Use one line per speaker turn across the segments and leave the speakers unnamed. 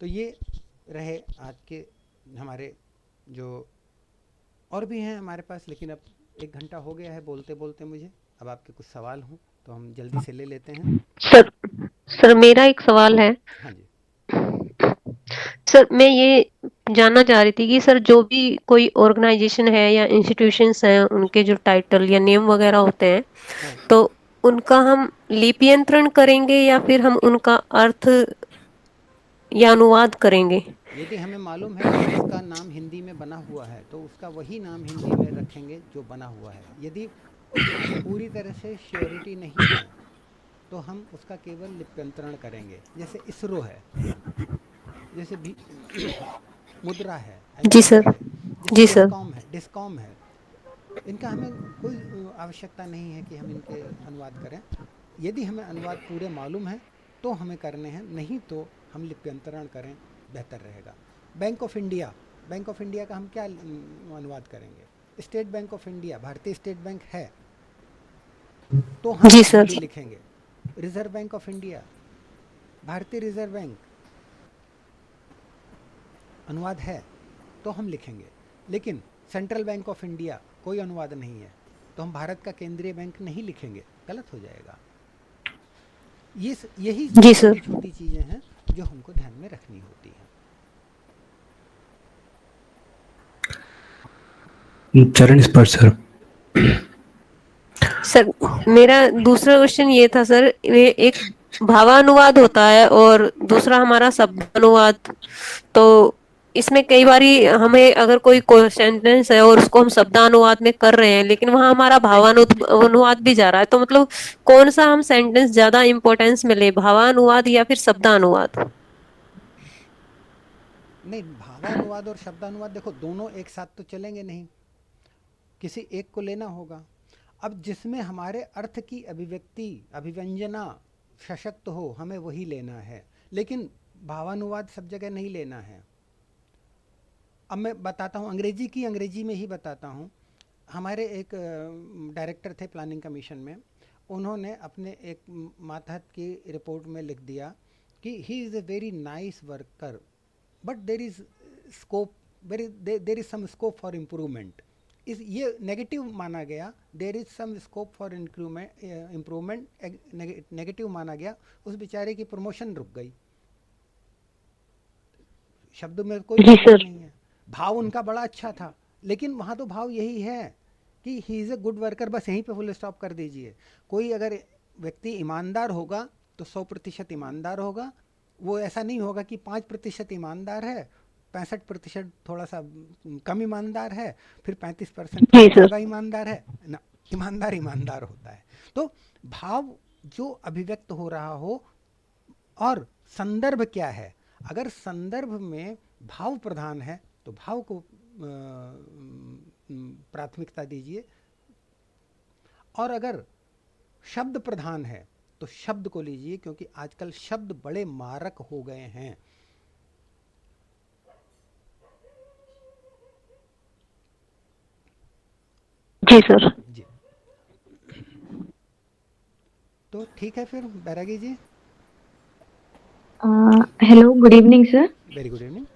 तो ये रहे आज के हमारे जो, और भी हैं हमारे पास, लेकिन अब 1 घंटा हो गया है बोलते बोलते मुझे। अब आपके कुछ सवाल हों तो हम जल्दी से ले लेते हैं।
सर सर मेरा एक सवाल है।
हाँ जी।
सर मैं ये जानना चाह रही थी कि सर जो भी कोई ऑर्गेनाइजेशन है या इंस्टीट्यूशंस हैं उनके जो टाइटल या नेम वगैरह होते हैं
हाँ,
तो उनका हम लिप्यंतरण करेंगे या फिर हम उनका अर्थ या अनुवाद करेंगे?
यदि हमें मालूम है कि इसका नाम हिंदी में बना हुआ है तो उसका वही नाम हिंदी में रखेंगे जो बना हुआ है। यदि हमें पूरी तरह से श्योरिटी नहीं है तो हम उसका केवल लिप्यंतरण करेंगे। जैसे इसरो है, जैसे भी मुद्रा है,
जी
एमएसआई
सर।
है, जैसे
जी सर।
डिस्कॉम है। इनका हमें कोई आवश्यकता नहीं है कि हम इनके अनुवाद करें। यदि हमें अनुवाद पूरे मालूम है तो हमें करने हैं, नहीं तो हम लिप्यंतरण करें, बेहतर रहेगा। Bank of India, bank of India का हम क्या अनुवाद करेंगे? स्टेट बैंक ऑफ इंडिया, भारतीय स्टेट बैंक है तो हम
जी सर।
हिंदी लिखेंगे। रिजर्व बैंक ऑफ इंडिया, भारतीय रिजर्व बैंक, अनुवाद है तो हम लिखेंगे। लेकिन सेंट्रल बैंक ऑफ इंडिया कोई अनुवाद नहीं है तो हम भारत का केंद्रीय बैंक नहीं लिखेंगे, गलत हो जाएगा। यही
जी सर।
छोटी छोटी चीज़ें हैं जो हमको ध्यान में रखनी होती हैं।
चरण स्पर्श सर।
सर मेरा दूसरा क्वेश्चन ये था सर, ये एक भावानुवाद होता है और दूसरा हमारा शब्दानुवाद। तो इसमें कई बारी हमें अगर कोई सेंटेंस है और उसको हम शब्दानुवाद में कर रहे हैं लेकिन वहां हमारा भावानुवाद भी जा रहा है, तो मतलब कौन सा हम सेंटेंस ज्यादा इम्पोर्टेंस मिले, भावानुवाद या फिर शब्दानुवाद?
नहीं, भावानुवाद और शब्दानुवाद देखो दोनों एक साथ तो चलेंगे नहीं, किसी एक को लेना होगा। अब जिसमें हमारे अर्थ की अभिव्यक्ति, अभिव्यंजना सशक्त हो, हमें वही लेना है। लेकिन भावानुवाद सब जगह नहीं लेना है। अब मैं बताता हूँ, अंग्रेजी में ही बताता हूँ। हमारे एक डायरेक्टर थे प्लानिंग कमीशन में, उन्होंने अपने एक मातहत की रिपोर्ट में लिख दिया कि he is a very nice worker but there is scope, there is some scope for improvement. इस ये नेगेटिव माना गया, there is some scope for improvement, negative माना गया। उस बेचारे की प्रमोशन रुक गई। शब्द में कोई
जी
प्रॉब्लम
सर।
नहीं है, भाव उनका बड़ा अच्छा था, लेकिन वहाँ तो भाव यही है कि he is a good worker, बस यहीं पे फुल स्टॉप कर दीजिए। कोई अगर व्यक्ति ईमानदार होगा तो 100% ईमानदार होगा। वो ऐसा नहीं होगा कि 5% ईमानदार है, 65% थोड़ा सा कम ईमानदार है, फिर 35%
जी
बहुत
सर।
ज़्यादा ईमानदार है ना। ईमानदार ईमानदार होता है। तो भाव जो अभिव्यक्त हो रहा हो, और संदर्भ क्या है, अगर संदर्भ में भाव प्रधान है तो भाव को प्राथमिकता दीजिए, और अगर शब्द प्रधान है तो शब्द को लीजिए, क्योंकि आजकल शब्द बड़े मारक हो गए हैं।
जी सर।
जी, तो ठीक है फिर Bairagi ji.
Hello, good evening sir.
Very good evening.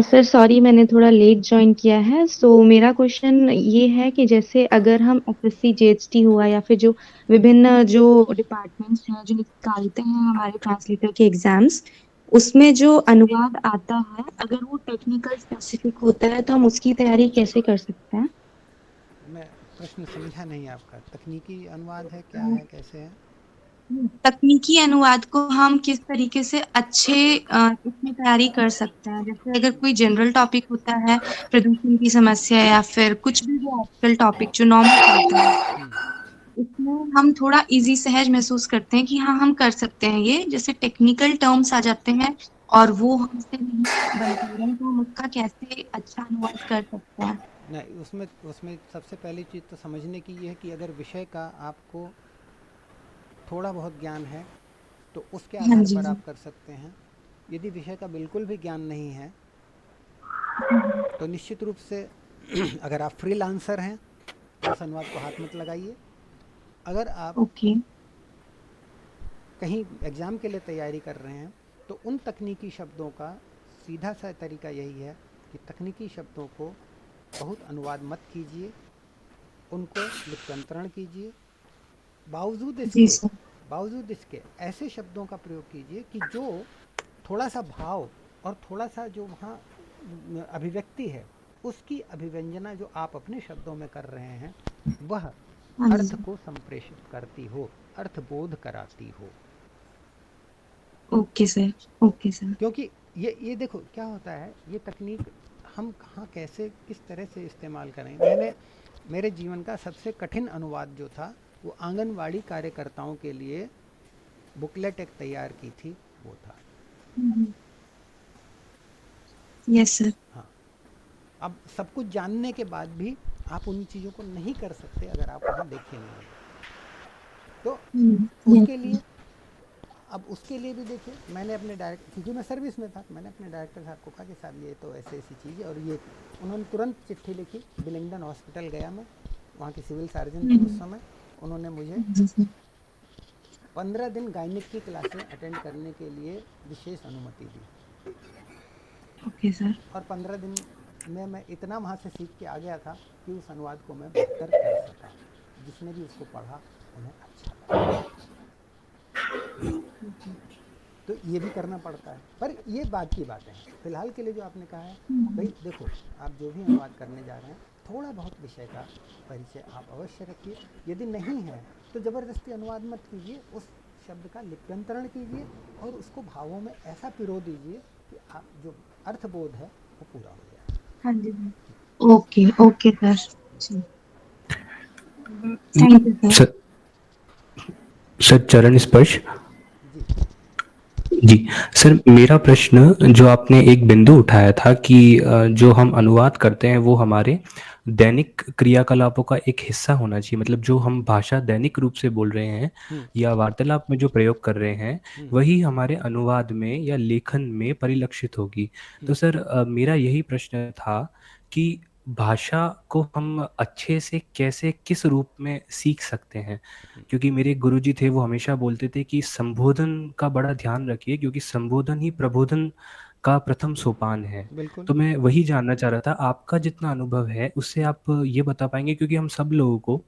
Sir sorry, मैंने थोड़ा लेट ज्वाइन किया है। सो मेरा क्वेश्चन ये है कि जैसे अगर हम एसएससी जेएचटी हुआ या फिर जो विभिन्न जो डिपार्टमेंट्स हैं जो निकालते हैं हमारे ट्रांसलेटर के एग्जाम्स, उसमें जो अनुवाद आता है अगर वो टेक्निकल स्पेसिफिक होता है तो हम उसकी तैयारी कैसे कर सकते हैं?
मैं प्रश्न समझा नहीं आपका, तकनीकी अनुवाद है, क्या है, कैसे है?
तकनीकी अनुवाद को हम किस तरीके से अच्छे इसमें तैयारी कर सकते हैं? जैसे अगर कोई जनरल टॉपिक होता है, प्रदूषण की समस्या या फिर कुछ भी जो आजकल टॉपिक जो नॉर्मल चलता है,
हम्म,
उसमें हम थोड़ा इजी सहज महसूस करते हैं कि हाँ हम कर सकते हैं। ये जैसे टेक्निकल टर्म्स आ जाते हैं और वो हमसे नहीं बन पा रहे हैं, तो हम उसका कैसे अच्छा अनुवाद कर सकते हैं?
नहीं, उसमें उसमें सबसे पहली चीज़ तो समझने की ये है कि अगर विषय का आपको थोड़ा बहुत ज्ञान है तो उसके
हाँ
आधार
जी
पर
जी।
आप कर सकते हैं। यदि विषय का बिल्कुल भी ज्ञान नहीं है तो निश्चित रूप से अगर आप फ्रीलांसर हैं तो उस अनुवाद को हाथ मत लगाइए। अगर आप
ओके।
कहीं एग्ज़ाम के लिए तैयारी कर रहे हैं तो उन तकनीकी शब्दों का सीधा सा तरीका यही है कि तकनीकी शब्दों को बहुत अनुवाद मत कीजिए, उनको लिप्यंतरण कीजिए।
जी सर।
बावजूद इसके ऐसे शब्दों का प्रयोग कीजिए कि जो थोड़ा सा भाव और थोड़ा सा जो वहाँ अभिव्यक्ति है उसकी अभिव्यंजना जो आप अपने शब्दों में कर रहे हैं वह
हाँ
अर्थ
जी।
को संप्रेषित करती हो, अर्थबोध कराती हो।
Okay sir. Okay sir.
क्योंकि ये देखो क्या होता है, ये तकनीक हम कहाँ कैसे किस तरह से इस्तेमाल करें। मैंने मेरे जीवन का सबसे कठिन अनुवाद जो था वो आंगनवाड़ी कार्यकर्ताओं के लिए बुकलेट एक तैयार की थी, वो था।
Yes sir.
हाँ, अब सब कुछ जानने के बाद भी आप उन चीज़ों को नहीं कर सकते अगर आप वहाँ देखे नहीं। तो उसके लिए अब उसके लिए भी देखिए, मैंने अपने डायरेक्टर, क्योंकि मैं सर्विस में था, मैंने अपने डायरेक्टर साहब को कहा कि साहब ये तो ऐसी ऐसी चीज़ है, और ये उन्होंने तुरंत चिट्ठी लिखी। बिलिंगडन हॉस्पिटल गया मैं, वहाँ की सिविल सर्जन थी उस समय, उन्होंने मुझे 15 दिन गायनिक की क्लासें अटेंड करने के लिए विशेष अनुमति दी।
Okay sir.
और 15 दिन में मैं इतना वहाँ से सीख के आ गया था कि उस अनुवाद को मैं बेहतर कर सका। जिसने भी उसको पढ़ा उन्हें अच्छा लगा। तो ये भी करना पड़ता है, पर ये बात की बातें हैं। फिलहाल के लिए जो आपने कहा है, भाई देखो, आप जो भी अनुवाद करने जा रहे हैं थोड़ा बहुत विषय का परिचय आप अवश्य रखिए। यदि नहीं है तो ज़बरदस्ती अनुवाद मत कीजिए, उस शब्द का लिप्यंतरण कीजिए और उसको भावों में ऐसा पिरो दीजिए कि आप जो अर्थबोध है वो पूरा हो जाए।
हाँ जी। Okay okay sir. Thank you sir.
Sir चरण स्पर्श।
जी
जी सर, मेरा प्रश्न जो आपने एक बिंदु उठाया था कि जो हम अनुवाद करते हैं वो हमारे दैनिक क्रियाकलापों का एक हिस्सा होना चाहिए, मतलब जो हम भाषा दैनिक रूप से बोल रहे हैं या वार्तालाप में जो प्रयोग कर रहे हैं वही हमारे अनुवाद में या लेखन में परिलक्षित होगी। तो सर मेरा यही प्रश्न था कि भाषा को हम अच्छे से कैसे किस रूप में सीख सकते हैं, क्योंकि मेरे गुरुजी थे वो हमेशा बोलते थे कि संबोधन का बड़ा ध्यान रखिए क्योंकि संबोधन ही प्रबोधन का प्रथम सोपान है।
बिल्कुल।
तो मैं वही जानना चाह रहा था, आपका जितना अनुभव है उससे आप ये बता पाएंगे, क्योंकि हम सब लोगों को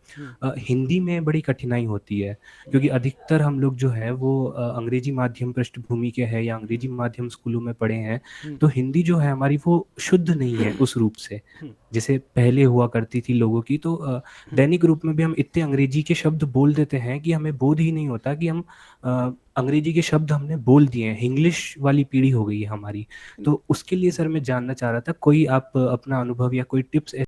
हिंदी में बड़ी कठिनाई होती है, क्योंकि अधिकतर हम लोग जो है वो अंग्रेजी माध्यम पृष्ठभूमि के हैं या अंग्रेजी माध्यम स्कूलों में पढ़े हैं, तो हिंदी जो है हमारी वो शुद्ध नहीं है उस रूप से जैसे पहले हुआ करती थी लोगों की। तो दैनिक रूप में भी हम इतने अंग्रेजी के शब्द बोल देते हैं कि हमें बोध ही नहीं होता कि हम अंग्रेजी के शब्द हमने बोल दिए हैं, इंग्लिश वाली पीढ़ी हो गई है हमारी। तो उसके लिए सर मैं जानना चाह रहा था, कोई आप अपना अनुभव या कोई टिप्स